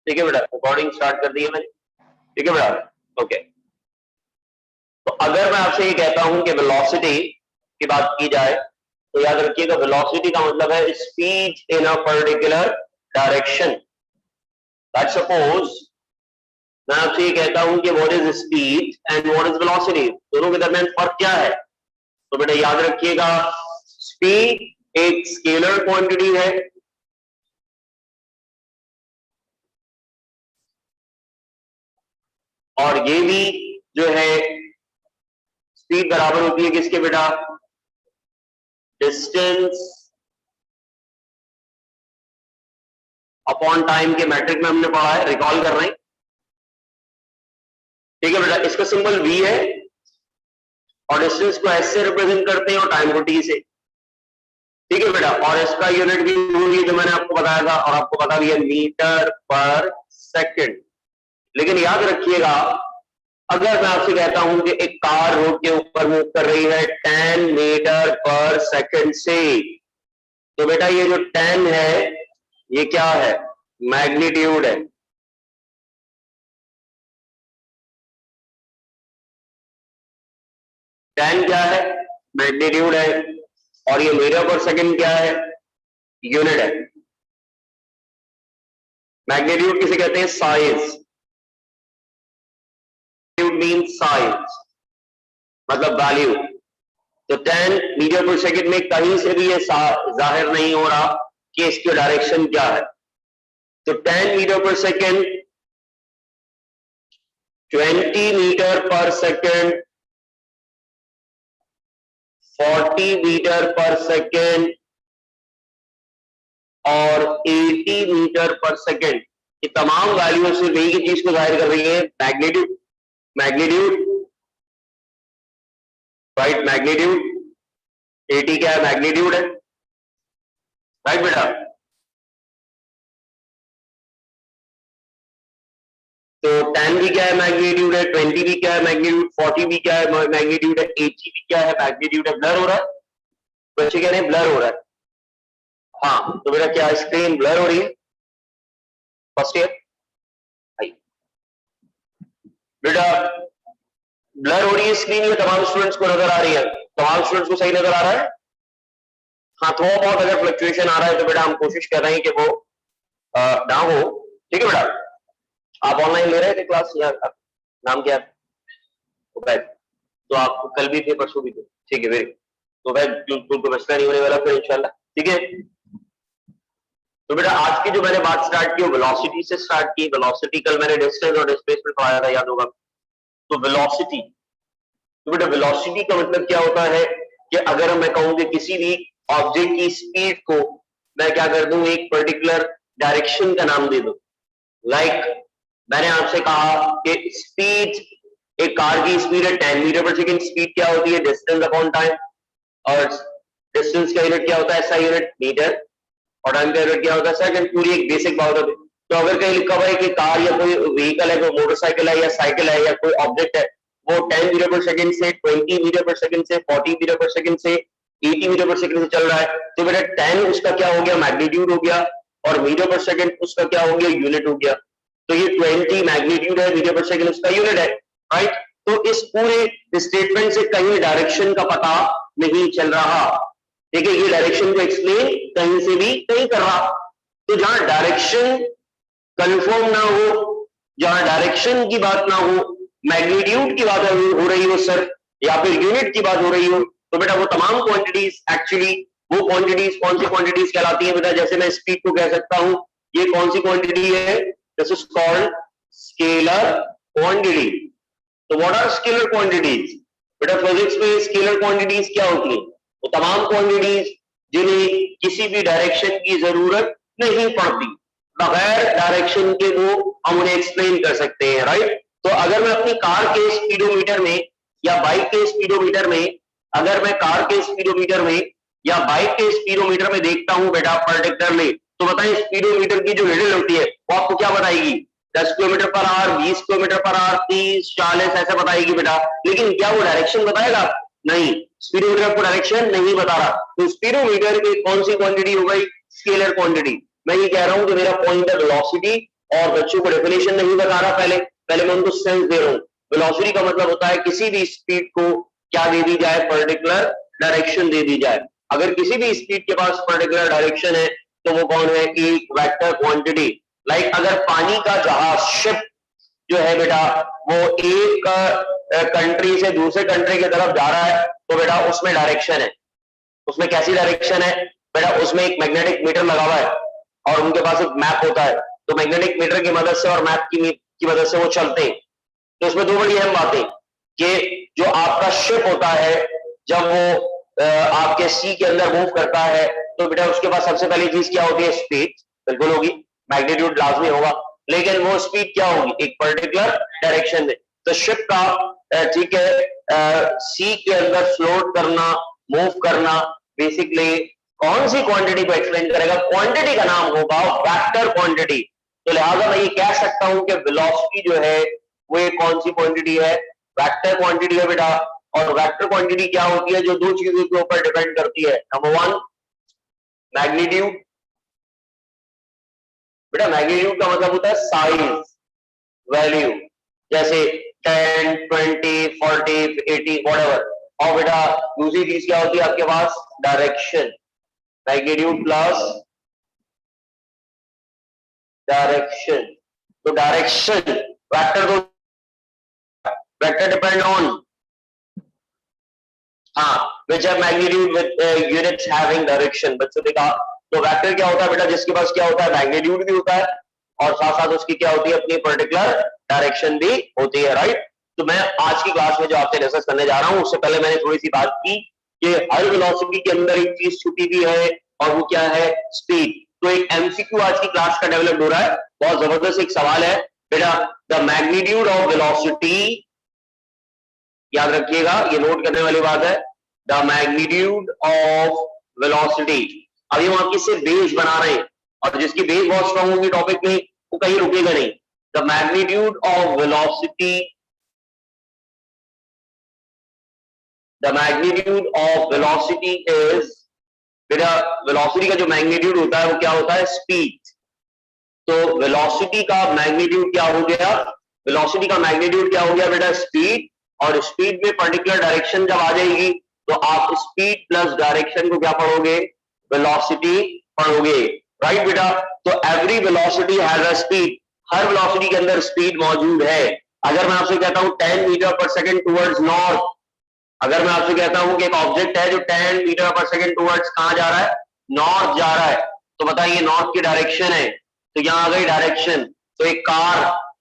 ठीक है बेटा, रिकॉर्डिंग स्टार्ट कर दी है मैंने। ठीक है बेटा, ओके। तो अगर मैं आपसे ये कहता हूं कि वेलोसिटी की बात की जाए तो याद रखिएगा वेलोसिटी का मतलब है speed in a particular direction. Let's suppose मैं आपसे ये कहता हूं कि what is speed and what is velocity, दोनों के दरमियान फर्क क्या है? तो बेटा याद रखिएगा स्पीड एक स्केलर क्वांटिटी है और ये भी जो है स्पीड बराबर होती है किसके बेटा? डिस्टेंस अपॉन टाइम के मैट्रिक में हमने पढ़ा है, रिकॉल कर रहे हैं। ठीक है बेटा, इसका सिंबल v है और डिस्टेंस को s से रिप्रेजेंट करते हैं और टाइम को t से। ठीक है बेटा, और इसका यूनिट भी होगी जो मैंने आपको बताया था और आपको पता भी है मीटर पर सेकंड। लेकिन याद रखिएगा अगर मैं आपसे कहता हूं कि एक कार रोड के ऊपर मूव कर रही है 10 मीटर पर सेकंड से, तो बेटा ये जो 10 है ये क्या है? मैग्नीट्यूड है। टेन क्या है? मैग्नीट्यूड है। और ये मीटर पर सेकंड क्या है? यूनिट है। मैग्नीट्यूड किसे कहते हैं? साइज। मीन साइज मतलब वैल्यू। तो 10 मीटर पर सेकंड में कहीं से भी ये जाहिर नहीं हो रहा कि इसकी डायरेक्शन क्या है। तो 10 मीटर पर सेकंड, 20 मीटर पर सेकंड, 40 मीटर पर सेकंड और 80 मीटर पर सेकंड, ये तमाम वैल्यू सिर्फ एक ही चीज को जाहिर कर रही है, मैग्नीट्यूड। Magnitude right, magnitude. 80 क्या है? मैग्नीट्यूड है। राइट बेटा, तो 10 भी क्या है? मैग्नीट्यूड है। 20 भी क्या है? मैग्नीट्यूड। 40 भी क्या है? मैग्नीट्यूड है। 80 भी क्या है? मैग्नीट्यूड है। ब्लर हो रहा है? बच्चे कह रहे हैं ब्लर हो रहा है। हाँ, तो बेटा क्या स्क्रीन ब्लर हो रही है? फर्स्ट ईयर बेटा ब्लर हो रही है स्क्रीन, ये तमाम स्टूडेंट्स को नजर आ रही है? तमाम स्टूडेंट्स को सही नजर आ रहा है? हाँ, थोड़ा बहुत अगर फ्लक्चुएशन आ रहा है तो बेटा हम कोशिश कर रहे हैं कि वो ना हो। ठीक है बेटा, आप ऑनलाइन ले रहे थे क्लास या नाम क्या है? तो आप कल भी थे, परसों भी थे? ठीक है, वेरी। तो भाई बिल्कुल तो मसला नहीं होने वाला फिर इंशाल्लाह। ठीक है, तो बेटा आज की जो मैंने बात स्टार्ट की वो वेलोसिटी से स्टार्ट की। वेलोसिटी कल मैंने डिस्टेंस और डिस्प्लेसमेंट पढ़ाया था, याद होगा। तो वेलोसिटी, तो बेटा वेलोसिटी का मतलब क्या होता है कि अगर मैं कहूं कि किसी भी ऑब्जेक्ट की स्पीड को मैं क्या कर दूं, एक पर्टिकुलर डायरेक्शन का नाम दे दूं। लाइक मैंने आपसे कहा कि स्पीड, एक कार की स्पीड है 10 मीटर पर सेकंड। स्पीड क्या होती है? Distance upon time. और डिस्टेंस का यूनिट क्या होता है? ऐसा यूनिट मीटर। और टाइम का यूनिट क्या होता है? सेकंड। पूरी एक बेसिक बात होती है। तो अगर कहीं लिखा हुआ है कि कार या कोई व्हीकल है, कोई मोटरसाइकिल है या साइकिल है या कोई ऑब्जेक्ट है, वो 10 मीटर पर सेकंड से, 20 मीटर पर सेकंड से, 40 मीटर पर सेकंड से, 80 मीटर पर सेकंड से चल रहा है, तो बेटा 10 उसका क्या हो गया? मैग्नीट्यूड हो गया। और मीटर पर सेकंड उसका क्या हो गया? यूनिट हो गया। तो ये 20 मैग्नीट्यूड है, मीटर पर सेकंड उसका यूनिट है। राइट, तो इस पूरे स्टेटमेंट से कहीं डायरेक्शन का पता नहीं चल रहा। ठीक है, ये डायरेक्शन को एक्सप्लेन कहीं से भी नहीं कर रहा। तो जहां डायरेक्शन कंफर्म ना हो, जहां डायरेक्शन की बात ना हो, मैग्नीट्यूड की बात हो रही हो सर, या फिर यूनिट की बात हो रही हो, तो बेटा वो तमाम क्वांटिटीज एक्चुअली वो क्वांटिटीज कौन सी क्वांटिटीज कहलाती है बेटा? जैसे मैं स्पीड को कह सकता हूं ये कौन सी क्वांटिटी है? This is called scalar quantity. तो व्हाट आर स्केलर क्वांटिटीज? बेटा फिजिक्स में स्केलर क्वांटिटीज क्या होती है? वो तमाम क्वांटिटीज जिन्हें किसी भी डायरेक्शन की जरूरत नहीं पड़ती, बगैर डायरेक्शन के वो हम उन्हें एक्सप्लेन कर सकते हैं। राइट, तो अगर मैं अपनी कार के स्पीडोमीटर में या बाइक के स्पीडोमीटर में, अगर मैं कार के स्पीडोमीटर में या बाइक के स्पीडोमीटर में देखता हूं बेटा पर्टिकुलरली, तो बताइए स्पीडोमीटर की जो रीडिंग होती है वो आपको क्या बताएगी? 10 kilometre per hour, 20 kilometre per hour, 30, 40 ऐसे बताएगी बेटा। लेकिन क्या वो डायरेक्शन बताएगा? नहीं, स्पीडोमीटर को डायरेक्शन नहीं बता रहा। तो स्पीडोमीटर की कौन सी क्वांटिटी हो गई? Scalar quantity. मैं ये कह रहा हूं कि मेरा पॉइंट है वेलोसिटी और बच्चों को डेफिनेशन नहीं बता रहा, पहले मैं उनको सेंस दे रहा हूँ। वेलोसिटी का मतलब होता है किसी भी स्पीड को क्या दे दी जाए, पर्टिकुलर डायरेक्शन दे दी जाए। अगर किसी भी स्पीड के पास पर्टिकुलर डायरेक्शन है तो वो कौन है, एक वेक्टर क्वांटिटी। लाइक अगर पानी का जहाज, शिप जो है बेटा, वो एक कंट्री से दूसरे कंट्री की तरफ जा रहा है तो बेटा उसमें डायरेक्शन है। उसमें कैसी डायरेक्शन है बेटा, उसमें एक मैग्नेटिक मीटर लगा हुआ है और उनके पास एक मैप होता है, तो मैग्नेटिक मीटर की मदद से और मैप की मदद से वो चलते हैं। तो इसमें दो बड़ी अहम बातें कि जो आपका शिप होता है जब वो आपके सी के अंदर मूव करता है तो बेटा उसके पास सबसे पहली चीज क्या होती है, स्पीड बिल्कुल होगी, मैग्नीट्यूड लाजमी होगा, लेकिन वो स्पीड क्या होगी, एक पर्टिकुलर डायरेक्शन में। तो शिप का ठीक है सी के अंदर फ्लोट करना, मूव करना, बेसिकली कौन सी क्वांटिटी को एक्सप्लेन करेगा, क्वांटिटी का नाम होगा वेक्टर क्वांटिटी। तो लिहाजा मैं ये कह सकता हूं कि वेलोसिटी जो है वो एक कौन सी क्वांटिटी है, वेक्टर क्वांटिटी है बेटा। और वेक्टर क्वांटिटी क्या होती है, जो दो चीजों के ऊपर डिपेंड करती है। नंबर वन मैग्नीट्यूड, बेटा मैग्नीट्यूड का मतलब होता है साइज, वैल्यू, जैसे 10, 20, 40, 80 व्हाटएवर। और बेटा दूसरी चीज क्या होती है आपके पास, डायरेक्शन, मैग्नीट्यूड प्लस डायरेक्शन। तो डायरेक्शन वेक्टर को, vector depend on which have magnitude with units having direction। बच्चों ने कहा तो वेक्टर क्या होता है बेटा, जिसके पास क्या होता है, मैग्नीट्यूड भी होता है और साथ साथ उसकी क्या होती है, अपनी पर्टिकुलर डायरेक्शन भी होती है, राइट। तो मैं आज की क्लास में जो आपसे डिस्कस करने जा रहा हूं, उससे पहले मैंने थोड़ी सी बात की कि हर वेलोसिटी के अंदर एक चीज छुपी हुई है और वो क्या है, स्पीड। तो एक एमसीक्यू आज की क्लास का डेवलप हो रहा है, बहुत जबरदस्त एक सवाल है बेटा, द मैग्नीट्यूड ऑफ वेलोसिटी, याद रखिएगा ये नोट करने वाली बात है, द मैग्नीट्यूड ऑफ वेलोसिटी। अभी हम आपकी सिर्फ बेस बना रहे हैं और जिसकी बेस बहुत स्ट्रांग होगी टॉपिक में वो कहीं रुकेगा नहीं। The magnitude of velocity, the magnitude of velocity is, बेटा वेलोसिटी का जो मैग्नीट्यूड होता है वो क्या होता है, स्पीड। तो वेलोसिटी का मैग्नीट्यूड क्या हो गया, वेलोसिटी का मैग्नीट्यूड क्या हो गया बेटा, स्पीड। और स्पीड में पर्टिकुलर डायरेक्शन जब आ जाएगी तो आप स्पीड प्लस डायरेक्शन को क्या पढ़ोगे, वेलोसिटी पढ़ोगे, राइट बेटा। तो every velocity has a speed, her velocity के अंदर स्पीड मौजूद है। अगर मैं आपसे कहता हूं 10 मीटर पर सेकंड टुवर्ड्स नॉर्थ, अगर मैं आपसे कहता हूं कि एक ऑब्जेक्ट है जो 10 मीटर पर सेकंड टुवर्ड्स कहां जा रहा है, नॉर्थ जा रहा है, तो बताइए नॉर्थ की डायरेक्शन है, तो यहां आ गई डायरेक्शन। तो एक कार,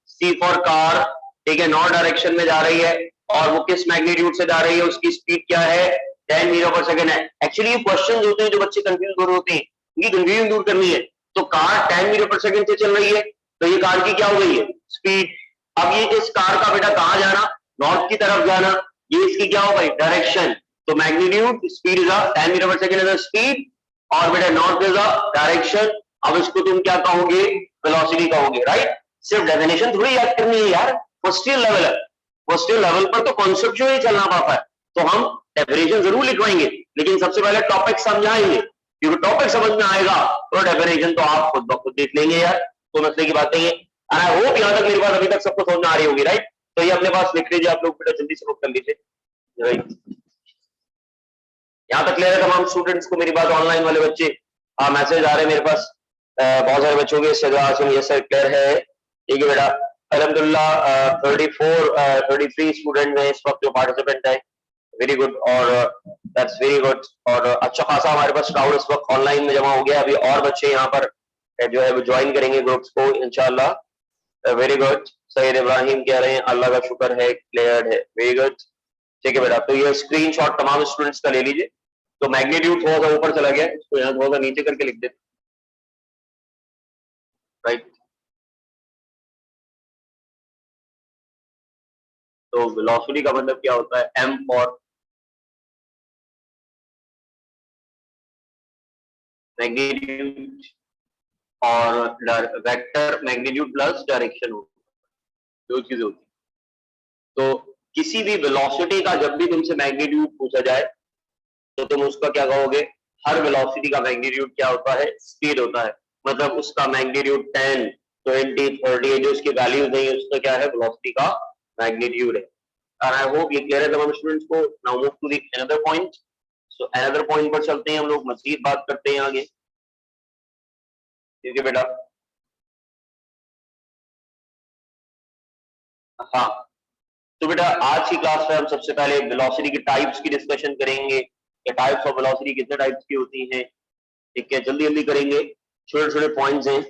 सी फॉर कार, ठीक है, नॉर्थ डायरेक्शन में जा रही है और वो किस मैग्नीट्यूड से जा रही है, उसकी स्पीड क्या है, 10 मीटर पर सेकंड है। एक्चुअली ये क्वेश्चन होते हैं जो बच्चे कंफ्यूज हो रहे होते हैं, उनकी कंफ्यूजन दूर करनी है। तो कार 10 मीटर पर सेकंड से चल रही है तो ये कार की क्या हो गई है, स्पीड। अब ये इस कार का बेटा कहां जाना, नॉर्थ की तरफ जाना, ये इसकी क्या हो गई, डायरेक्शन। तो मैग्नीट्यूड, स्पीड इज 10 मीटर पर सेकंड इज स्पीड और बेटा नॉर्थ इज डायरेक्शन। अब इसको तुम क्या कहोगे, वेलोसिटी कहोगे, राइट। सिर्फ डेफिनेशन थोड़ी याद करनी है यार, फर्स्ट ईयर लेवल है, फर्स्ट ईयर लेवल पर तो कॉन्सेप्चुअल ही चलना पाता है। तो हम डेफिनेशन जरूर लिखवाएंगे लेकिन सबसे पहले टॉपिक समझाएंगे, क्योंकि टॉपिक समझ में आएगा तो डेफिनेशन तो आप खुद ब खुद देख लेंगे यार, तो मसले की बात नहीं है। आई होप यहाँ तक मेरी बात अभी तक सबको समझ में आ रही होगी, राइट। तो ये अपने पास लिख लीजिए आप लोग, बेटा जल्दी से नोट कर लीजिए, राइट। यहाँ तक क्लियर है तमाम स्टूडेंट्स को मेरी बात, ऑनलाइन वाले बच्चे मैसेज आ रहे हैं मेरे पास बहुत सारे बच्चों के, ये सर क्लियर है, ठीक है बेटा। अल्हम्दुलिल्लाह 33 स्टूडेंट हैं इस वक्त जो पार्टिसिपेंट है, वेरी गुड, और दैट्स वेरी गुड। और अच्छा खासा हमारे पास क्राउड इस वक्त ऑनलाइन में जमा हो गया, अभी और बच्चे यहाँ पर जो है वो ज्वाइन करेंगे ग्रुप्स को इंशाल्लाह, वेरी गुड। सैयद इब्राहिम कह रहे हैं अल्लाह का शुक्र है क्लियर है, वेरी गुड, ठीक है बेटा। तो ये स्क्रीनशॉट तमाम स्टूडेंट्स का ले लीजिए। तो मैग्नीट्यूड थोड़ा सा ऊपर चला गया, इसको यहाँ थोड़ा सा नीचे करके लिख देते, राइट। तो वेलोसिटी का मतलब क्या होता है, एम फॉर मैग्नीट्यूड और वेक्टर मैग्नीट्यूड प्लस डायरेक्शन होता है, दो चीजें होती है। तो किसी भी वेलोसिटी का जब भी तुमसे मैग्नीट्यूड पूछा जाए तो तुम उसका क्या कहोगे, हर वेलोसिटी का मैग्नीट्यूड क्या होता है, स्पीड होता है। मतलब उसका मैग्नीट्यूड 10 20, 30 है, जो इसकी वैल्यूज नहीं है उसका क्या है, वेलोसिटी का मैग्नीट्यूड है। और आई होप ये क्लियर है तमाम स्टूडेंट्स को। Now move to the another point. So another point पर चलते हैं, हम लोग मजीद बात करते हैं आगे। ठीक है बेटा। हाँ, तो बेटा आज की क्लास में हम सबसे पहले वेलोसिटी की टाइप्स की डिस्कशन करेंगे कि टाइप्स ऑफ वेलोसिटी कितने टाइप्स की होती हैं। ठीक है, जल्दी जल्दी करेंगे, छोटे छोटे पॉइंट्स हैं,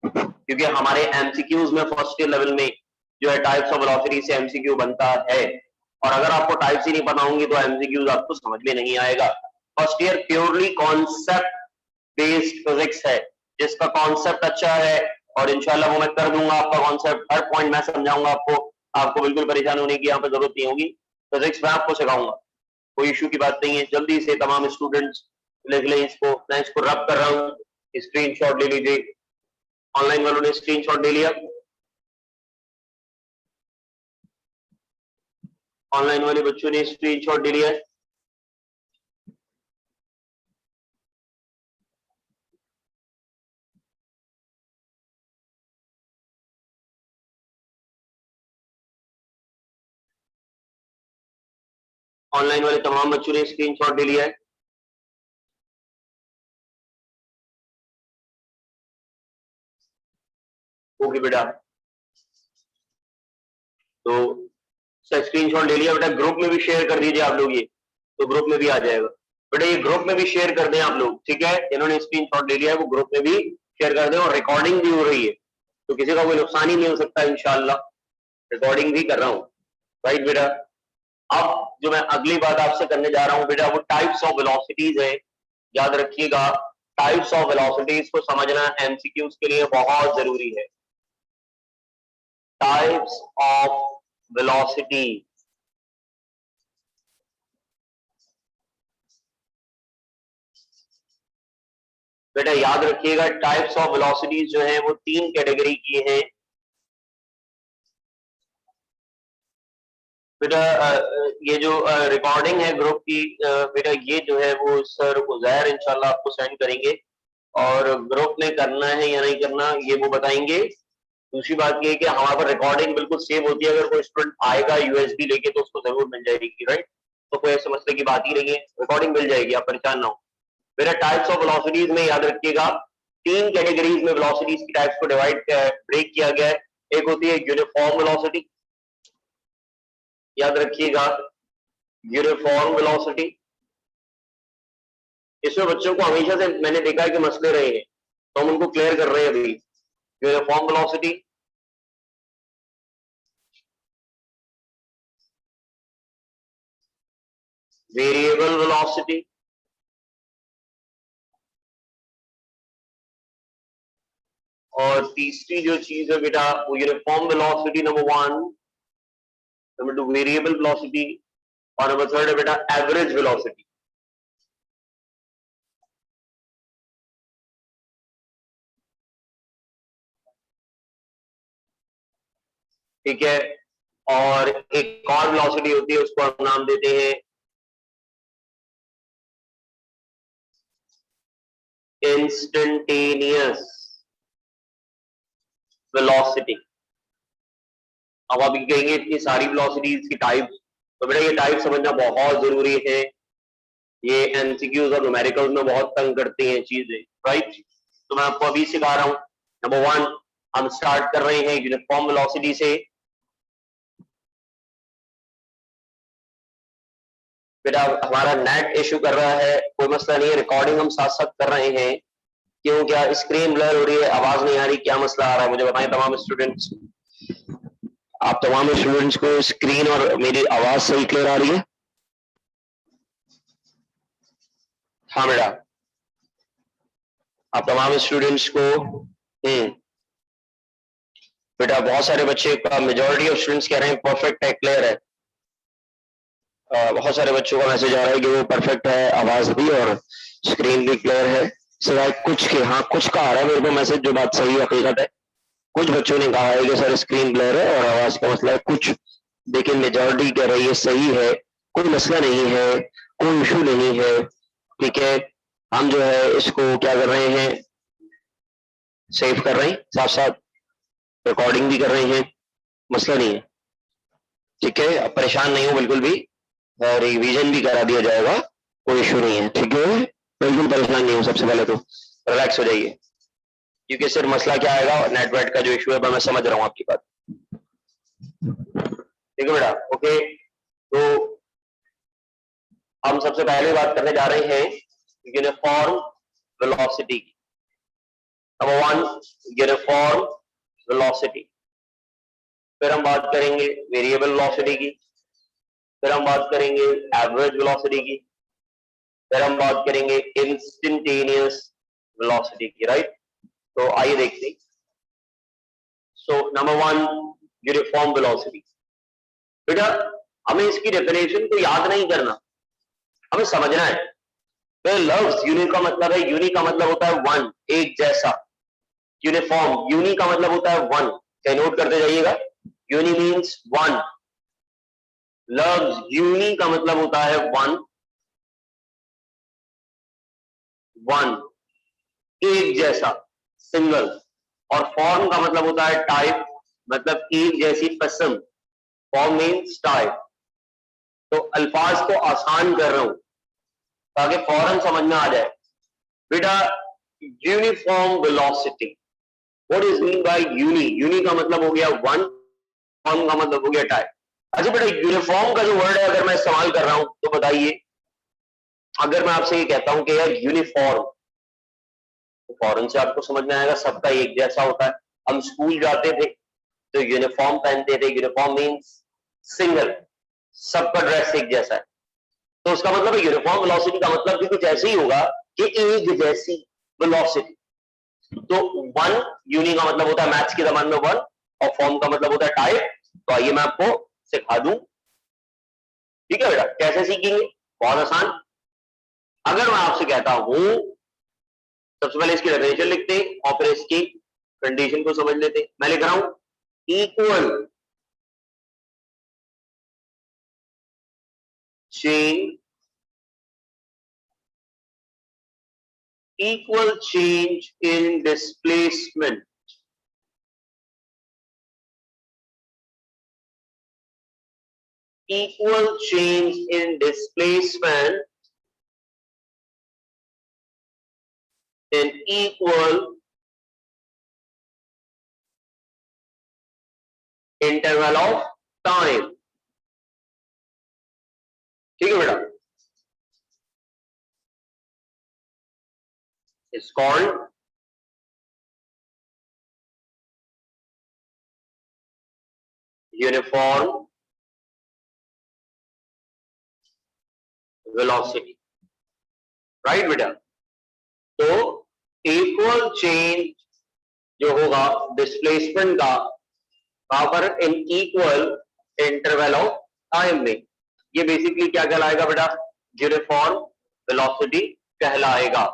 क्योंकि हमारे एमसीक्यूज में फर्स्ट ईयर लेवल में जो है टाइप्स ऑफ वेलोसिटी से एमसीक्यू बनता है, और अगर आपको टाइप्स ही नहीं पता होंगी तो एमसीक्यूज आपको समझ में नहीं आएगा। First year purely concept based physics है, जिसका कॉन्सेप्ट अच्छा है और इंशाल्लाह वो मैं कर दूंगा आपका कॉन्सेप्ट, हर पॉइंट मैं समझाऊंगा आपको बिल्कुल परेशान होने की यहाँ पे जरूरत नहीं होगी। फिजिक्स में आपको सिखाऊंगा, कोई इशू की बात नहीं है। जल्दी से तमाम स्टूडेंट्स लिख लें इसको, मैं इसको रब कर रहा हूँ, स्क्रीनशॉट ले लीजिए। ऑनलाइन वालों ने स्क्रीनशॉट ले लिया? ऑनलाइन वाले बच्चों ने स्क्रीनशॉट ले लिया? ऑनलाइन वाले तमाम बच्चों ने स्क्रीनशॉट ले लिया है? ओके बेटा, तो स्क्रीनशॉट ले लिया बेटा, ग्रुप में भी शेयर कर दीजिए आप लोग, ये तो ग्रुप में भी आ जाएगा बेटा, ये ग्रुप में भी शेयर कर दें आप लोग। ठीक है, इन्होंने स्क्रीनशॉट ले लिया है वो ग्रुप में भी शेयर कर दें, और रिकॉर्डिंग भी हो रही है तो किसी का कोई नुकसान ही नहीं हो सकता, इंशाल्लाह रिकॉर्डिंग भी कर रहा हूँ। राइट बेटा, अब जो मैं अगली बात आपसे करने जा रहा हूँ बेटा, वो टाइप्स ऑफ वेलोसिटीज है। याद रखिएगा, टाइप्स ऑफ वेलोसिटीज को समझना एमसीक्यूज के लिए बहुत जरूरी है। टाइप्स ऑफ वेलोसिटी, बेटा याद रखिएगा, टाइप्स ऑफ वेलोसिटीज जो है वो 3 कैटेगरी की हैं। बेटा ये जो रिकॉर्डिंग है ग्रुप की, बेटा ये जो है वो सर उजैर इंशाल्लाह आपको सेंड करेंगे, और ग्रुप में करना है या नहीं करना ये वो बताएंगे। दूसरी बात ये है कि हमारे पर रिकॉर्डिंग बिल्कुल सेव होती है, अगर कोई स्टूडेंट आएगा यूएसबी लेके तो उसको जरूर मिल जाएगी। राइट, तो कोई ऐसे मसले की बात ही नहीं है, रिकॉर्डिंग मिल जाएगी, आप परेशान ना हो। मेरा टाइप्स ऑफ वेलोसिटीज में याद रखिएगा 3 कैटेगरीज में वेलोसिटीज की टाइप्स को ब्रेक किया गया है। एक होती है यूनिफॉर्म वेलोसिटी, याद रखिएगा यूनिफॉर्म वेलोसिटी। इसमें बच्चों को हमेशा से मैंने देखा है कि मसले रहे हैं, तो हम उनको क्लियर कर रहे हैं अभी। यूनिफॉर्म वेलोसिटी, वेरिएबल वेलोसिटी, और तीसरी जो चीज है बेटा वो uniform velocity number 1, number 2 variable velocity, और नंबर 3 है बेटा एवरेज वेलोसिटी। ठीक है, और एक और वेलोसिटी होती है उसको हम नाम देते हैं इंस्टेंटेनियस वेलोसिटी। अब आप कहेंगे इतनी सारी वेलोसिटीज की टाइप्स, तो बेटा ये टाइप समझना बहुत जरूरी है, ये एमसीक्यूज और न्यूमेरिकल्स में बहुत तंग करती हैं चीजें। राइट, तो मैं आपको अभी सिखा रहा हूं। नंबर 1 हम स्टार्ट कर रहे हैं यूनिफॉर्म वेलोसिटी से। बेटा हमारा नेट इशू कर रहा है, कोई मसला नहीं है, रिकॉर्डिंग हम साथ साथ कर रहे हैं। क्यों, क्या स्क्रीन ब्लर हो रही है, आवाज नहीं आ रही, क्या मसला आ रहा है मुझे बताएं तमाम स्टूडेंट्स। आप तमाम स्टूडेंट्स को स्क्रीन और मेरी आवाज सही क्लियर आ रही है? हाँ बेटा, आप तमाम स्टूडेंट्स को बेटा बहुत सारे बच्चे का मेजॉरिटी ऑफ स्टूडेंट्स कह रहे हैं परफेक्ट है, क्लियर है। बहुत सारे बच्चों का मैसेज आ रहा है कि वो परफेक्ट है, आवाज भी और स्क्रीन भी क्लियर है, सिवाय कुछ के। हाँ, कुछ का आ रहा है मेरे को मैसेज, जो बात सही हकीकत है। कुछ बच्चों ने कहा है कि सर स्क्रीन ब्लर है और आवाज का मसला है कुछ, लेकिन मेजॉरिटी कह रही है सही है, कोई मसला नहीं है, कोई इशू नहीं है। ठीक है, हम जो है इसको क्या कर रहे हैं, सेव कर रहे हैं, साथ साथ रिकॉर्डिंग भी कर रहे हैं, मसला नहीं है, ठीक है। अब परेशान नहीं हो बिल्कुल भी, रिवीजन भी करा दिया जाएगा, कोई इश्यू नहीं है, ठीक है। बिल्कुल परेशान नहीं हो, सबसे पहले तो रिलैक्स हो जाइए, क्योंकि सिर्फ मसला क्या आएगा, नेटवर्क का जो इशू है मैं समझ रहा हूं आपकी बात, ठीक है बेटा। ओके, तो हम सबसे पहले बात करने जा रहे हैं यूनिफॉर्म वेलोसिटी की। नंबर 1 यूनिफॉर्म वेलोसिटी, फिर हम बात करेंगे वेरिएबल वेलोसिटी की, फिर हम बात करेंगे एवरेज वेलोसिटी की, फिर हम बात करेंगे इंस्टेंटेनियस वेलोसिटी की, राइट। तो आइए देखते हैं। So number 1 uniform velocity. बेटा हमें इसकी डेफिनेशन को याद नहीं करना, हमें समझना है। तो लफ्ज यूनि का मतलब है, यूनि का मतलब होता है वन, एक जैसा। यूनिफॉर्म, यूनि का मतलब होता है वन, क्या नोट करते जाइएगा, यूनि मीन्स वन। लफ्ज यूनि का मतलब होता है वन, वन एक जैसा, सिंगल। और फॉर्म का मतलब होता है टाइप, मतलब एक जैसी किस्म, फॉर्म मीन्स टाइप। तो अल्फाज को आसान कर रहा हूं ताकि फौरन समझ में आ जाए। बेटा uniform velocity, what is mean by uni? Uni का मतलब हो गया वन, फॉर्म का मतलब हो गया टाइप। अच्छा बेटा यूनिफॉर्म का जो वर्ड है अगर मैं इस्तेमाल कर रहा हूं तो बताइए, अगर मैं आपसे ये कहता हूं कि यार यूनिफॉर्म, तो फौरन से आपको समझ में आएगा सबका एक जैसा होता है। हम स्कूल जाते थे तो यूनिफॉर्म पहनते थे, यूनिफॉर्म मीन्स सिंगल, सबका ड्रेस एक जैसा है। तो उसका मतलब है यूनिफॉर्म वेलोसिटी का मतलब भी कुछ ऐसे ही होगा कि एक जैसी वेलोसिटी। तो वन यूनि का मतलब होता है मैथ्स की जबान में वन, और फॉर्म का मतलब होता है टाइप। तो आइए मैं आपको सिखा दूं, ठीक है बेटा। कैसे सीखेंगे? बहुत आसान। अगर मैं आपसे कहता हूं, सबसे पहले इसकी डेफिनेशन लिखते हैं और फिर इसकी कंडीशन को समझ लेते हैं। मैं लिख रहा हूं equal change, equal change in displacement, equal change in displacement in equal interval of time, ठीक है बेटा। is called uniform velocity, right बेटा। तो इक्वल चेंज जो होगा डिस्प्लेसमेंट का, कहां पर? In equal interval of time में। ये बेसिकली क्या कहलाएगा बेटा? यूनिफॉर्म वेलोसिटी कहलाएगा।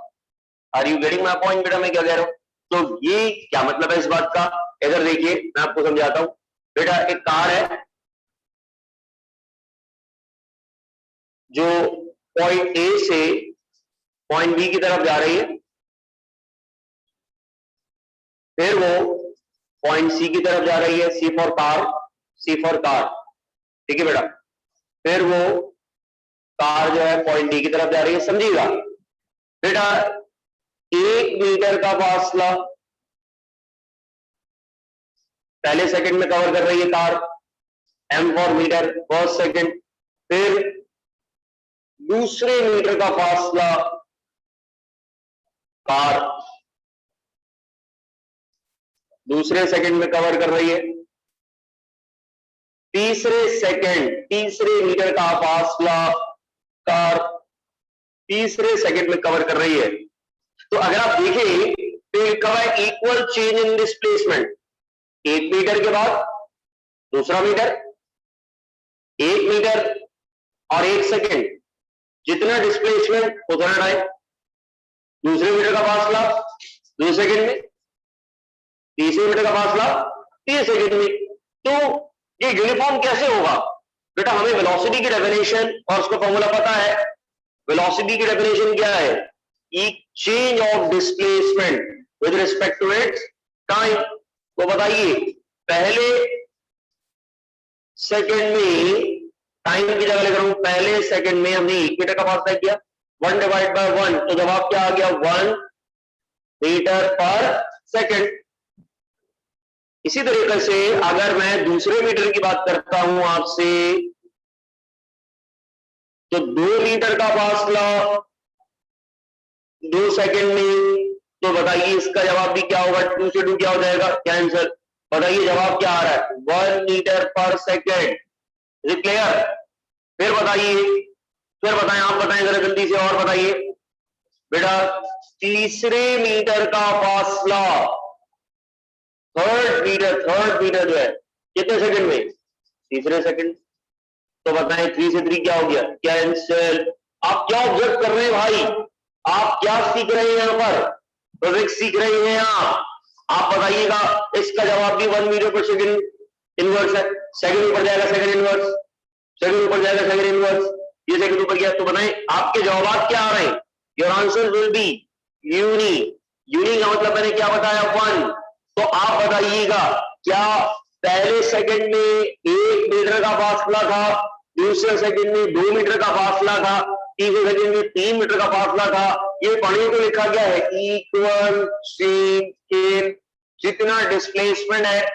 Are you getting my point बेटा, मैं क्या कह रहा हूं? तो ये क्या मतलब है इस बात का? इधर देखिए मैं आपको समझाता हूं। बेटा एक कार है जो पॉइंट ए से पॉइंट बी की तरफ जा रही है, फिर वो पॉइंट सी की तरफ जा रही है, C for car, C for car, ठीक है बेटा। फिर वो कार जो है पॉइंट डी की तरफ जा रही है, समझिएगा बेटा। 1 मीटर का फासला पहले सेकंड में कवर कर रही है car, M for metre, first second. फिर दूसरे मीटर का फासला कार दूसरे सेकंड में कवर कर रही है। तीसरे मीटर का फासला कार तीसरे सेकंड में कवर कर रही है। तो अगर आप देखें तो लिखा हुआ है equal change in displacement. 1 metre के बाद दूसरा मीटर, 1 मीटर और 1 सेकंड, जितना डिस्प्लेसमेंट उतना टाइम। दूसरे मीटर का फासला दूसरे सेकंड में, तीसरे मीटर का फासला 30 सेकंड में। तो ये यूनिफॉर्म कैसे होगा बेटा? हमें वेलोसिटी की डेफिनेशन और उसका फॉर्मूला पता है। वेलोसिटी की डेफिनेशन क्या है? Change of displacement with respect to its time. तो बताइए पहले सेकंड में, टाइम की जगह लिख रहा हूं, पहले सेकंड में हमने 1 मीटर का फासला किया, 1 डिवाइड बाय 1, तो जवाब क्या आ गया 1 मीटर पर सेकंड। इसी तरीके से अगर मैं दूसरे मीटर की बात करता हूं आपसे, तो 2 मीटर का फासला 2 सेकंड में, तो बताइए इसका जवाब भी क्या होगा, 2 से 2 क्या हो जाएगा, कैंसिल। बताइए जवाब क्या आ रहा है 1 मीटर पर सेकंड। Is it clear? फिर बताइए, फिर बताएं, आप बताएं जरा जल्दी से और बताइए बेटा। तीसरे मीटर का फासला, थर्ड मीटर जो है कितने सेकंड में, तीसरे सेकंड। तो बताएं 3 से 3 क्या हो गया, कैंसिल। आप क्या ऑब्जर्व कर रहे हैं भाई, आप क्या सीख रहे हैं, यहां पर प्रोजेक्ट सीख रहे हैं आप बताइएगा। इसका जवाब भी 1 मीटर पर सेकंड इनवर्स है, सेकंड ऊपर जाएगा सेकंड इनवर्स, सेकंड ऊपर जाएगा सेकंड इनवर्स, ये सेकंड ऊपर गया। तो बताएं आपके जवाब क्या आ रहे हैं, your answer will be uni. Uni का मतलब मैंने क्या बताया 1। तो आप बताइएगा क्या पहले सेकंड में 1 मीटर का फासला था, दूसरे सेकंड में 2 मीटर का फासला था, तीसरे सेकंड में 3 मीटर का फासला था। ये पढ़ने को लिखा गया है इक्वल स्ट्रीम के जितना डिस्प्लेसमेंट है,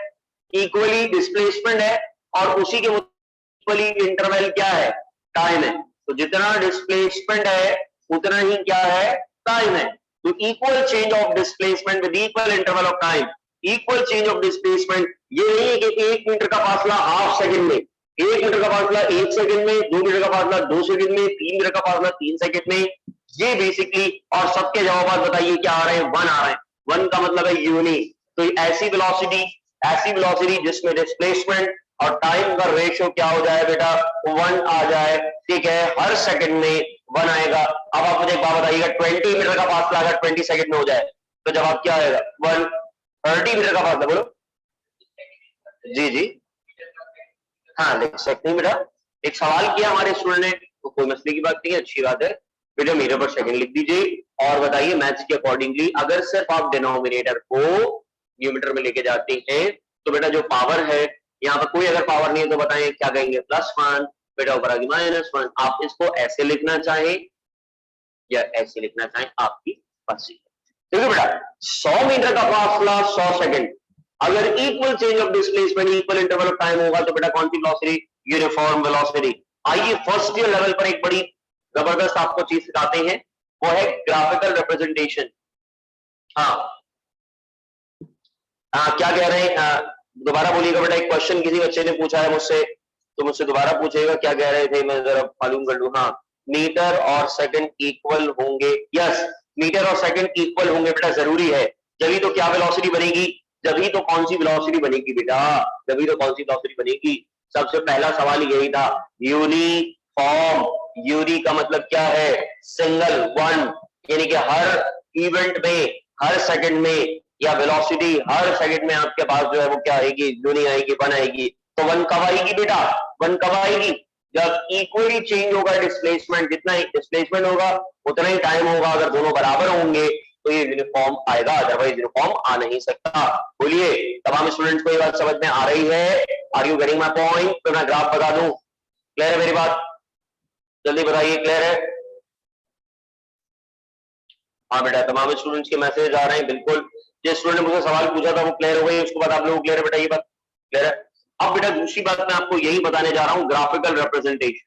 इक्वली डिस्प्लेसमेंट है, और उसी के इक्वली इंटरवल क्या है, टाइम है। तो जितना डिस्प्लेसमेंट है उतना ही क्या है, टाइम है। तो equal change of displacement with equal interval of time, equal change of displacement. ये नहीं है कि 1 मीटर का फासला हाफ सेकंड में, 1 मीटर का फासला 1 सेकंड में, 2 मीटर का फासला 2 सेकंड में, 3 मीटर का फासला 3 सेकंड में। ये बेसिकली, और सबके जवाब बताइए क्या आ रहे हैं, 1 आ रहे हैं। 1 का मतलब है यूनी। तो ऐसी वेलोसिटी जिसमें डिस्प्लेसमेंट और टाइम का रेशियो क्या हो जाए बेटा, 1 आ जाए। ठीक है, हर सेकंड में 1 आएगा। अब आप मुझे एक बात बताइएगा, 20 मीटर का फासला अगर 20 सेकंड में हो जाए तो जवाब क्या आएगा, 1। 30 मीटर का फासला बोलो जी जी, हाँ लिख सकते हैं बेटा। एक सवाल किया हमारे स्टूडेंट ने, तो कोई मसले की बात नहीं है, अच्छी बात है बेटा। मीटर पर सेकंड लिख दीजिए और बताइए मैथ्स के अकॉर्डिंगली, अगर सिर्फ आप डिनोमिनेटर को न्यूमीटर में लेके जाते हैं तो बेटा जो पावर है, यहाँ पर कोई अगर पावर नहीं है तो बताएं क्या कहेंगे, +1, बेटा ऊपर आगे -1। आप इसको ऐसे लिखना चाहें या ऐसे लिखना चाहें, आपकी मर्जी। ठीक है बेटा, 100 मीटर का फासला 100 सेकंड, अगर equal change of displacement, equal interval of time होगा तो बेटा कौन सी वेलोसिटी, यूनिफॉर्म वेलोसिटी। आइए फर्स्ट ईयर लेवल पर एक बड़ी जबरदस्त आपको चीज सिखाते हैं, वो है ग्राफिकल रिप्रेजेंटेशन। हाँ क्या कह रहे हैं, दोबारा बोलिएगा बेटा। एक क्वेश्चन किसी बच्चे ने पूछा है मुझसे, तो मुझसे दोबारा पूछेगा क्या कह रहे थे, मैं जरा मालूम कर लूं। हाँ, मीटर और सेकंड इक्वल होंगे, यस मीटर और सेकंड इक्वल होंगे बेटा, जरूरी है। जब तो क्या वेलोसिटी बनेगी, जब तो कौन सी वेलोसिटी बनेगी बेटा, जब तो कौन सी वेलोसिटी बनेगी। सबसे पहला सवाल यही था, यूनिफॉर्म। यूनी का मतलब क्या है, सिंगल, वन, यानी कि हर इवेंट में, हर सेकंड में, या वेलोसिटी हर सेकंड में आपके पास जो है वो क्या आएगी, यूनी आएगी, 1 आएगी। तो 1 कब आएगी बेटा, 1 कब आएगी, जब इक्वली चेंज होगा डिस्प्लेसमेंट, जितना ही डिस्प्लेसमेंट होगा उतना ही टाइम होगा। अगर दोनों बराबर होंगे तो ये यूनिफॉर्म आएगा, अदरवाइज यूनिफॉर्म आ नहीं सकता। बोलिए तमाम स्टूडेंट्स को ये बात समझ में आ रही है, are you getting my point. तो मैं ग्राफ बता दूं, क्लियर है मेरी बात, जल्दी बताइए क्लियर है। हाँ बेटा, तमाम स्टूडेंट्स के मैसेज आ रहे हैं, बिल्कुल। जिस स्टूडेंट ने मुझे सवाल पूछा था वो क्लियर हो गई, उसके बाद आप लोग क्लियर है बेटा, ये बात क्लियर है। अब बेटा दूसरी बात मैं आपको यही बताने जा रहा हूं, ग्राफिकल रिप्रेजेंटेशन।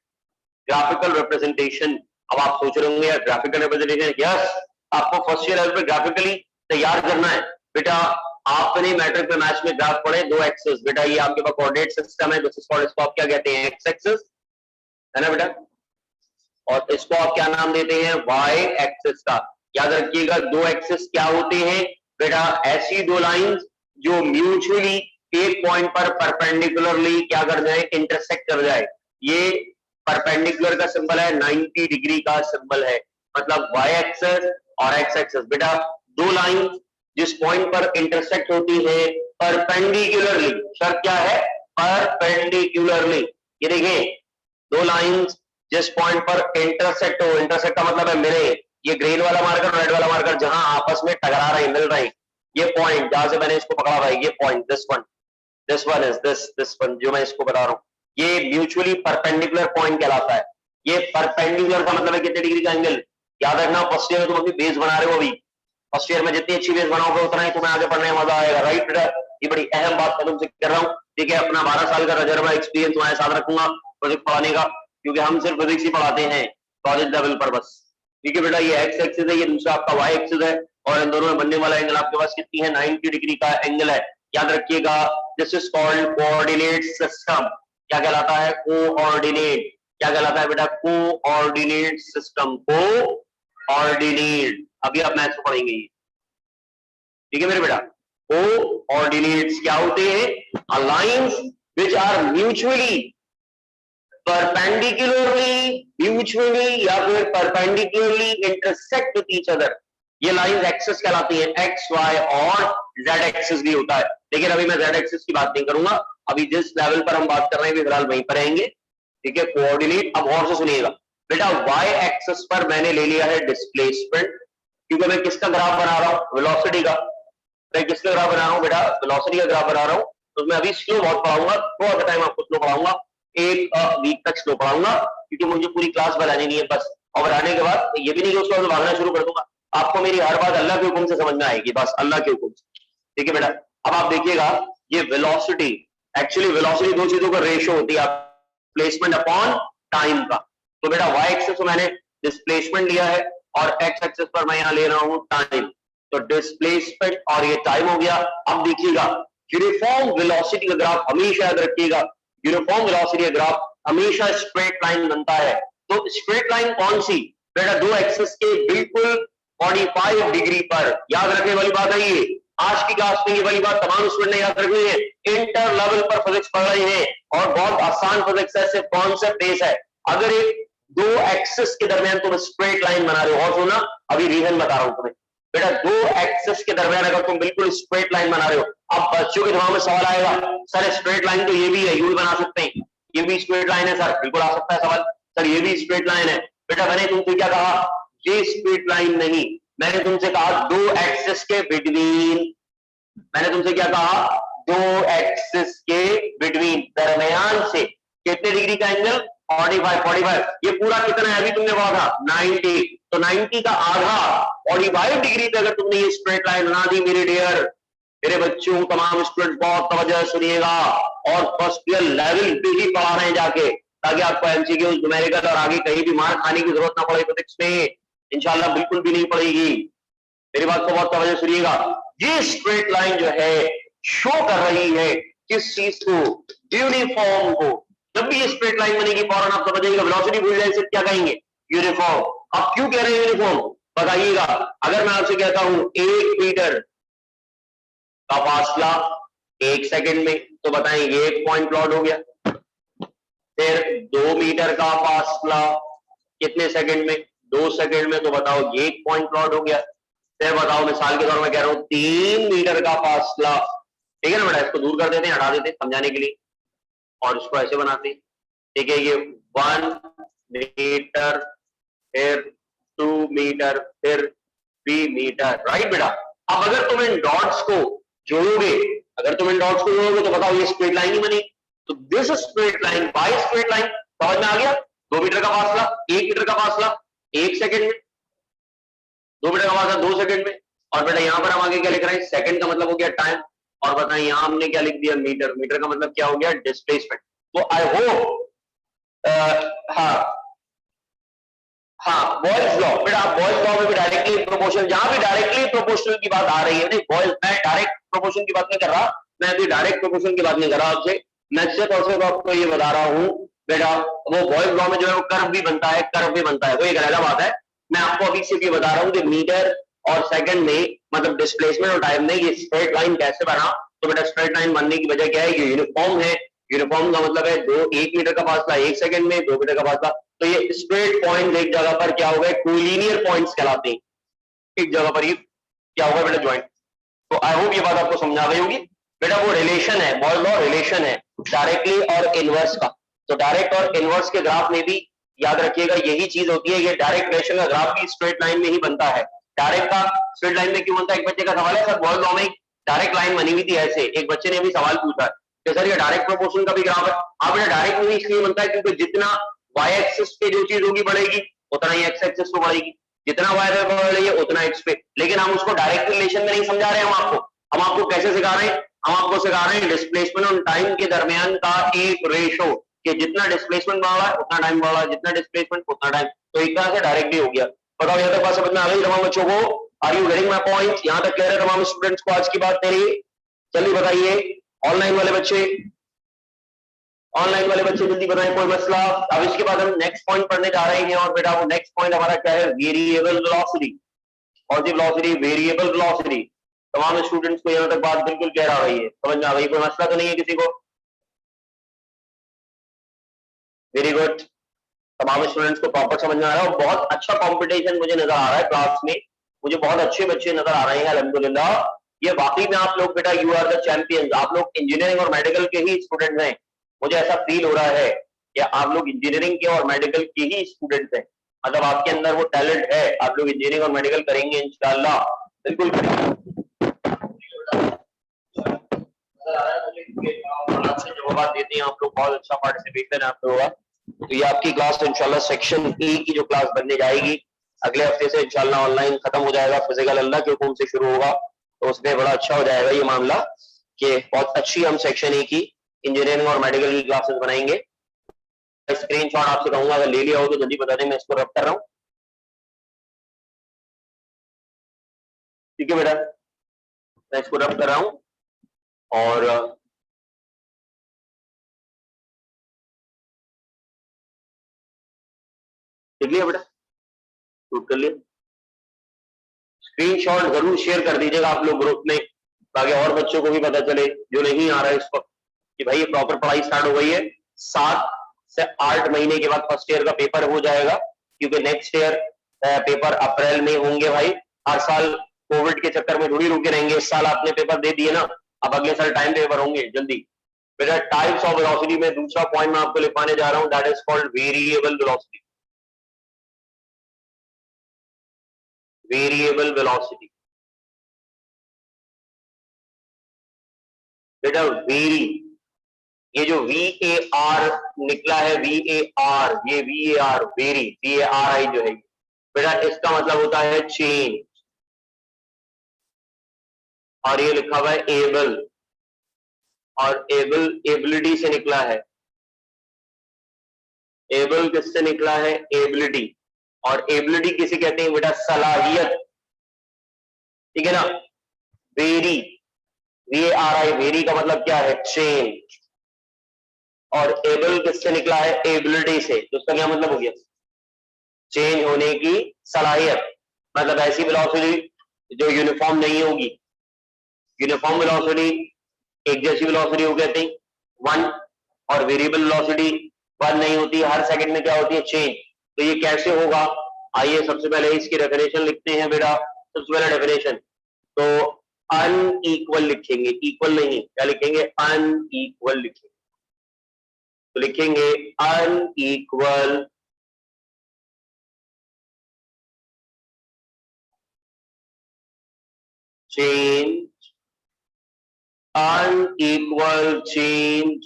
ग्राफिकल रिप्रेजेंटेशन, अब आप सोच रहे होंगे यार ग्राफिकल रिप्रेजेंटेशन, यस आपको फर्स्ट ईयर लेवल पे ग्राफिकली तैयार करना है बेटा। आपने मैट्रिक पे मैथ्स में ग्राफ पढ़े, 2 एक्सिस बेटा, ये आपके पास कोऑर्डिनेट सिस्टम है, इसको आप क्या कहते हैं, एक्स एक्सिस है ना बेटा, और इसको आप क्या नाम देते हैं, वाई एक्सिस का। याद रखिएगा 2 एक्सिस क्या होते हैं बेटा, ऐसी 2 लाइंस जो म्यूचुअली एक पॉइंट पर परपेंडिकुलरली क्या कर जाए, इंटरसेक्ट कर जाए। ये परपेंडिकुलर का सिंबल है, 90 डिग्री का सिंबल है, मतलब वाई एक्सिस और एक्स एक्सिस। बेटा 2 लाइन जिस पॉइंट पर इंटरसेक्ट होती है परपेंडिकुलरली, शर्त क्या है, परपेंडिकुलरली। ये देखिए 2 लाइंस जिस पॉइंट पर इंटरसेक्ट हो, इंटरसेक्ट का मतलब है मिले, ये ग्रीन वाला मार्कर, रेड वाला मार्कर जहां आपस में टकरा रहे, मिल रहे, ये पॉइंट जहां से मैंने इसको पकड़ा भाई, ये point, this one is this one जो मैं इसको बता रहा हूँ, ये म्यूचुअली परपेंडिकुलर पॉइंट कहलाता है। ये परपेंडिकुलर का मतलब है कितने डिग्री का एंगल। याद रखना फर्स्ट ईयर में तुम अभी बेस बना रहे हो, अभी फर्स्ट ईयर में जितनी अच्छी बेस बनाओगे उतना ही तुम्हें आगे पढ़ने में मजा आएगा, राइट बेटा। ये बड़ी अहम बात मैं तुमसे कर रहा हूँ, ठीक है। अपना 12 साल का तजर्बा एक्सपीरियंस तुम्हारे साथ रखूंगा प्रोजेक्ट पढ़ाने का, क्योंकि हम सिर्फ फिजिक्स ही पढ़ाते हैं कॉलेज लेवल पर बस, ठीक है बेटा। ये एक्स एक्सिस है, ये दूसरा आपका वाई एक्सिस है, और इन दोनों में बनने वाला एंगल आपके पास कितनी है, 90 डिग्री का एंगल है। याद रखिएगा, this is called coordinate system. क्या कहलाता है, कोऑर्डिनेट। क्या कहलाता है बेटा, कोऑर्डिनेट सिस्टम, कोऑर्डिनेट। अभी आप मैथ्स पढ़ेंगे ये, ठीक है मेरे बेटा। कोऑर्डिनेट्स क्या होते हैं, lines which are mutually perpendicularly, mutually या फिर perpendicularly intersect with each other. ये लाइंस एक्सिस कहलाती है, एक्स वाई और जेड एक्सिस भी होता है, लेकिन अभी मैं जेड एक्सिस की बात नहीं करूंगा। अभी जिस लेवल पर हम बात कर रहे हैं फिलहाल वहीं पर रहेंगे, ठीक है। कोऑर्डिनेट, अब और से सुनिएगा बेटा, वाई एक्सिस पर मैंने ले लिया है डिस्प्लेसमेंट, क्योंकि मैं किसका ग्राफ बना रहा हूं, वेलोसिटी का। मैं किसका ग्राफ बना रहा हूं बेटा, वेलोसिटी का ग्राफ बना रहा हूं। तो मैं अभी स्लो बहुत पढ़ाऊंगा, थोड़ा सा टाइम आपको स्लो पढ़ाऊंगा, एक वीक तक स्लो पढ़ाऊंगा, क्योंकि मुझे पूरी क्लास बनानी नहीं है बस। और बनाने के बाद ये भी नहीं कि उसके बाद भागना शुरू कर दूंगा, आपको मेरी हर बात अल्लाह के हुक्म से समझ में आएगी, बस अल्लाह के हुक्म से, ठीक है बेटा। अब आप देखिएगा, ये वेलोसिटी, एक्चुअली वेलोसिटी दो चीजों का रेशियो होती है, प्लेसमेंट अपॉन टाइम का। तो बेटा वाई एक्सिस तो मैंने डिस्प्लेसमेंट लिया है, और एक्स एक्सिस पर मैं यहां ले रहा हूं टाइम। तो डिस्प्लेसमेंट और ये टाइम हो गया। अब देखिएगा, यूनिफॉर्म वेलोसिटी का ग्राफ हमेशा याद रखिएगा, यूनिफॉर्म वेलोसिटी का ग्राफ हमेशा स्ट्रेट लाइन बनता है। तो स्ट्रेट लाइन कौन सी बेटा, दो एक्सिस के बिल्कुल 45 डिग्री पर। याद रखने वाली बात है ये, आज की क्लास में ये वाली बात तमाम स्टूडेंट ने याद रखनी है। इंटर लेवल पर फिजिक्स पढ़ रहे हैं और बहुत आसान फिजिक्स है, सिर्फ कॉन्सेप्ट बेस है। अगर एक दो एक्सिस के दरमियान तुम स्ट्रेट लाइन बना रहे हो, और सुना अभी रीजन बता रहा हूं तुम्हें बेटा, दो एक्सिस के दरमियान अगर तुम बिल्कुल स्ट्रेट लाइन बना रहे हो, अब बच्चों के दिमाग में सवाल आएगा, सर स्ट्रेट लाइन तो ये भी है, यू भी बना सकते हैं, ये भी स्ट्रेट लाइन है सर, बिल्कुल आ सकता है सवाल, सर ये भी स्ट्रेट लाइन है। बेटा मैंने तुमसे क्या कहा, ये स्ट्रेट लाइन नहीं, मैंने तुमसे कहा दो एक्सिस के बिटवीन, मैंने तुमसे क्या कहा, दो एक्सिस के बिटवीन, दरमियान से कितने डिग्री का एंगल, 45। ये पूरा कितना है, अभी तुमने कहा था 90, तो 90 का आधा 45 डिग्री पे अगर तुमने ये स्ट्रेट लाइन बना दी मेरे डियर, मेरे बच्चों तमाम स्टूडेंट बहुत तवज्जो से सुनिएगा, और फर्स्ट ईयर लेवल पे ही पढ़ा रहे हैं जाके, ताकि आपको एमसीक्यू, न्यूमेरिकल और आगे कहीं भी मार खाने की जरूरत ना पड़े फिजिक्स में, इंशाल्लाह बिल्कुल भी नहीं पड़ेगी। मेरी बात को बहुत तवज्जो सुनिएगा। ये स्ट्रेट लाइन जो है शो कर रही है किस चीज को, यूनिफॉर्म को। जब भी ये स्ट्रेट लाइन बनेगी फौरन आप समझ जाइएगा, वेलोसिटी भूल जाए सिर्फ क्या कहेंगे, यूनिफॉर्म। आप क्यों कह रहे हैं यूनिफॉर्म, बताइएगा। अगर मैं आपसे कहता हूं 1 मीटर का फासला 1 सेकंड में, तो बताएंगे 1 पॉइंट प्लॉट हो गया। फिर 2 मीटर का फासला कितने सेकंड में, 2 सेकंड में, तो बताओ ये 1 पॉइंट प्लॉट हो गया। फिर बताओ, मिसाल के तौर में कह रहा हूं 3 मीटर का फासला, ठीक है ना बेटा, इसको दूर कर देते हैं, हटा देते हैं समझाने के लिए, और इसको ऐसे बनाते हैं, ठीक है। ये 1 मीटर, फिर 2 मीटर, फिर 3 मीटर, राइट बेटा। अब अगर तुम इन डॉट्स को जोड़ोगे, तो बताओ ये स्ट्रेट लाइन ही बनी। तो this straight line by straight line, समझ में आ गया। 2 मीटर का फासला, 1 मीटर का फासला 1 सेकंड में, 2 मीटर का फासला 2 सेकंड में, और बेटा यहां पर हम आगे क्या लिख रहे हैं, सेकंड का मतलब हो गया टाइम, और बताएं यहां हमने क्या लिख दिया, मीटर। मीटर का मतलब क्या हो गया, डिस्प्लेसमेंट। तो आई होप हाँ बॉयज लॉ, बेटा आप बॉयज लॉ में भी डायरेक्टली प्रोपोर्शनल, जहां भी डायरेक्टली प्रोपोर्शनल की बात आ रही है, नहीं बॉयज, मैं डायरेक्ट प्रोपोर्शन की बात नहीं कर रहा, मैं अभी डायरेक्ट प्रोपोर्शन की बात नहीं कर रहा आपसे, मैं सिर्फ और सिर्फ आपको ये बता रहा हूं बेटा, वो बॉयज लॉ में जो है वो कर्व भी बनता है, वो एक अलग बात है। मैं आपको अभी सिर्फ ये बता रहा हूँ कि मीटर और सेकंड में, मतलब डिस्प्लेसमेंट और टाइम में, ये स्ट्रेट लाइन कैसे बना। तो बेटा स्ट्रेट लाइन बनने की वजह क्या है, ये यूनिफॉर्म है। यूनिफॉर्म का मतलब है 1 मीटर का फासला 1 सेकंड में, 2 मीटर का फासला, तो ये स्ट्रेट पॉइंट एक जगह पर क्या हो गए, कोलिनियर पॉइंट्स कहलाते हैं, एक जगह पर ये क्या होगा बेटा, ज्वाइंट। तो आई होप ये बात आपको समझा गई होगी बेटा। वो रिलेशन है, बॉयल लॉ रिलेशन है डायरेक्टली और इनवर्स का। तो डायरेक्ट और इनवर्स के ग्राफ में भी याद रखिएगा यही चीज होती है, ये डायरेक्ट रिलेशन का ग्राफ भी स्ट्रेट लाइन में ही बनता है। डायरेक्ट का स्ट्रेट लाइन में क्यों बनता है? एक बच्चे का सवाल है सर, बहुत लॉ में डायरेक्ट लाइन बनी हुई थी ऐसे, एक बच्चे ने भी सवाल पूछा कि सर ये डायरेक्ट प्रोपोर्शन का भी ग्राफ है। आप डायरेक्ट में इसलिए बनता है क्योंकि जितना y एक्सिस पे जो चीज होगी बढ़ेगी उतना ही x एक्सिस पे बढ़ेगी, जितना y पे बढ़ रही है उतना x पे। लेकिन हम उसको डायरेक्ट रिलेशन में नहीं समझा रहे हैं, हम आपको कैसे सिखा रहे हैं? हम आपको सिखा रहे हैं डिस्प्लेसमेंट और टाइम के दरमियान का एक रेशो, कि जितना डिस्प्लेसमेंट बढ़ रहा है उतना टाइम बढ़ रहा है, जितना डिस्प्लेसमेंट उतना टाइम। तो एक तरह से डायरेक्टली हो गया। बताओ यहाँ तक बात समझ में आ गई तमाम बच्चों को? Are you getting my point? यहाँ तक क्लियर है तमाम स्टूडेंट्स को आज की बात मेरी? जल्दी बताइए ऑनलाइन वाले बच्चे, ऑनलाइन वाले बच्चे जल्दी बताएं, कोई मसला? अब इसके बाद हम नेक्स्ट पॉइंट पढ़ने जा रहे हैं, और बेटा वो नेक्स्ट पॉइंट हमारा क्या है? Variable velocity. कौन सी वेलोसिटी? Variable velocity. तमाम स्टूडेंट्स को यहाँ तक बात बिल्कुल क्लियर आ रही है, समझ में आ गई? कोई मसला तो नहीं है किसी को? वेरी गुड, तमाम स्टूडेंट्स को प्रॉपर समझ में आ रहा है, और बहुत अच्छा कंपटीशन मुझे नजर आ रहा है क्लास में, मुझे बहुत अच्छे बच्चे नजर आ रहे हैं अल्हम्दुलिल्लाह। ये वाकई में आप लोग बेटा यू आर द चैंपियंस, आप लोग इंजीनियरिंग और मेडिकल के ही स्टूडेंट्स हैं, मुझे ऐसा फील हो रहा है कि आप लोग इंजीनियरिंग के और मेडिकल के ही स्टूडेंट्स हैं। मतलब आपके अंदर वो टैलेंट है, आप लोग इंजीनियरिंग और मेडिकल करेंगे इंशाल्लाह, बिल्कुल करेंगे। जवाब देते हैं आप लोग, बहुत अच्छा पार्टिसिपेशन है आप लोगों का। तो ये आपकी क्लास इंशाल्लाह सेक्शन ए की जो क्लास बनने जाएगी, अगले हफ्ते से इंशाल्लाह ऑनलाइन खत्म हो जाएगा, फिजिकल अल्लाह के हुक्म से शुरू होगा, तो उसमें बड़ा अच्छा हो जाएगा ये मामला कि बहुत अच्छी हम सेक्शन ए की इंजीनियरिंग और मेडिकल की क्लासेस बनाएंगे। स्क्रीनशॉट आपसे कहूंगा अगर ले लिया हो तो जल्दी बता दें, मैं इसको रब कर रहा हूँ। ठीक है बेटा, मैं इसको रब कर रहा हूँ, और लिख लिया बेटा, शूट कर लिया। स्क्रीनशॉट जरूर शेयर कर दीजिएगा आप लोग ग्रुप में, ताकि और बच्चों को भी पता चले जो नहीं आ रहा है इस वक्त कि भाई प्रॉपर पढ़ाई स्टार्ट हो गई है। 7 से 8 महीने के बाद फर्स्ट ईयर का पेपर हो जाएगा, क्योंकि नेक्स्ट ईयर पेपर अप्रैल में होंगे भाई। हर साल कोविड के चक्कर में थोड़ी रुके रहेंगे, इस साल आपने पेपर दे दिए ना, अब अगले साल टाइम पेपर होंगे जल्दी। बेटा टाइप्स ऑफ वेलोसिटी में दूसरा पॉइंट मैं आपको लिखवाने जा रहा हूं, that is called variable velocity. Variable velocity बेटा वेरी, ये जो VAR निकला है, VAR, ये VAR वेरी, VARI जो है बेटा, इसका मतलब होता है चेंज, और ये लिखा हुआ है एबल, और एबल एबिलिटी से निकला है। एबल किससे निकला है? एबिलिटी, और एबिलिटी किसे कहते हैं बेटा? सलाहियत, ठीक है ना? वेरी, VARI वेरी का मतलब क्या है? चेंज, और एबल किससे निकला है? एबिलिटी से, तो उसका क्या मतलब हो गया? चेंज होने की सलाहियत, मतलब ऐसी वेलोसिटी जो यूनिफॉर्म नहीं होगी। यूनिफॉर्म वेलोसिटी एक जैसी वेलोसिटी हो कहते हैं 1, और वेरिएबल वेलोसिटी 1 नहीं होती, हर सेकंड में क्या होती है? चेंज। तो ये कैसे होगा? आइए सबसे पहले इसकी डेफिनेशन लिखते हैं बेटा। सबसे पहले डेफिनेशन तो अनइक्वल लिखेंगे, इक्वल नहीं, क्या लिखेंगे? अनइक्वल लिखेंगे, तो लिखेंगे unequal change, unequal change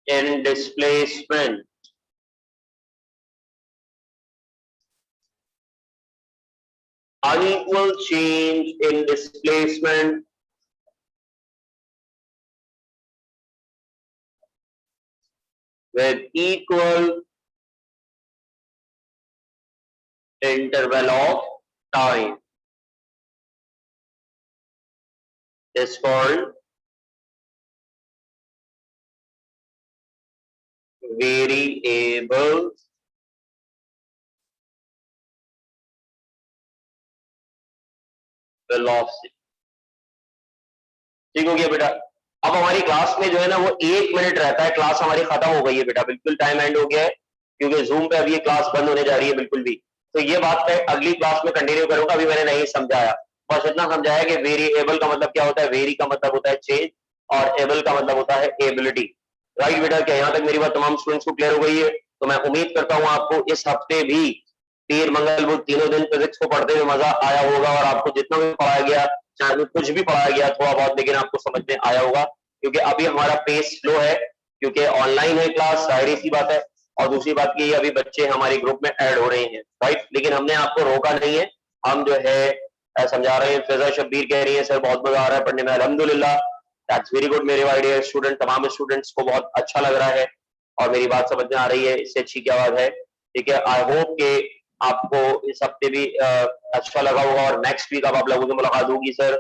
in displacement. Unequal change in displacement with equal interval of time is called variable velocity। ठीक हो गया बेटा? अब हमारी क्लास में जो है ना वो 1 मिनट रहता है, क्लास हमारी खत्म हो गई है बेटा, बिल्कुल टाइम एंड हो गया है, क्योंकि जूम पे अभी ये क्लास बंद होने जा रही है बिल्कुल भी। तो ये बात मैं अगली क्लास में कंटिन्यू करूंगा, अभी मैंने नहीं समझाया, बस इतना समझाया कि वेरिएबल का मतलब क्या होता है, वेरी का मतलब होता है चेंज, और एबल का मतलब होता है एबिलिटी। राइट बेटा, क्या यहाँ तक मेरी बात तमाम स्टूडेंट्स को क्लियर हो गई है? तो मैं उम्मीद करता हूँ आपको इस हफ्ते भी पीर मंगल बुध तीनों दिन फिजिक्स को पढ़ते हुए मजा आया होगा और आपको जितना भी पढ़ाया गया, चाहे कुछ भी पढ़ाया गया थोड़ा बहुत, लेकिन आपको समझ में आया होगा, क्योंकि अभी हमारा पेस स्लो है, क्योंकि ऑनलाइन है क्लास, जाहिर सी बात है। और दूसरी बात की अभी बच्चे हमारे ग्रुप में ऐड हो रहे हैं, राइट, लेकिन हमने आपको रोका नहीं है, हम जो है समझा रहे हैं। फिजा शब्बीर कह रही है सर बहुत मजा आ रहा है पढ़ने में, अल्हम्दुलिल्लाह, दैट्स वेरी गुड मेरे डियर स्टूडेंट, तमाम स्टूडेंट्स को बहुत अच्छा लग रहा है और मेरी बात समझ में आ रही है, इससे अच्छी क्या बात है। ठीक है, आई होप कि आपको इस हफ्ते भी अच्छा लगा होगा और नेक्स्ट वीक अब आप लोगों से मुलाकात होगी सर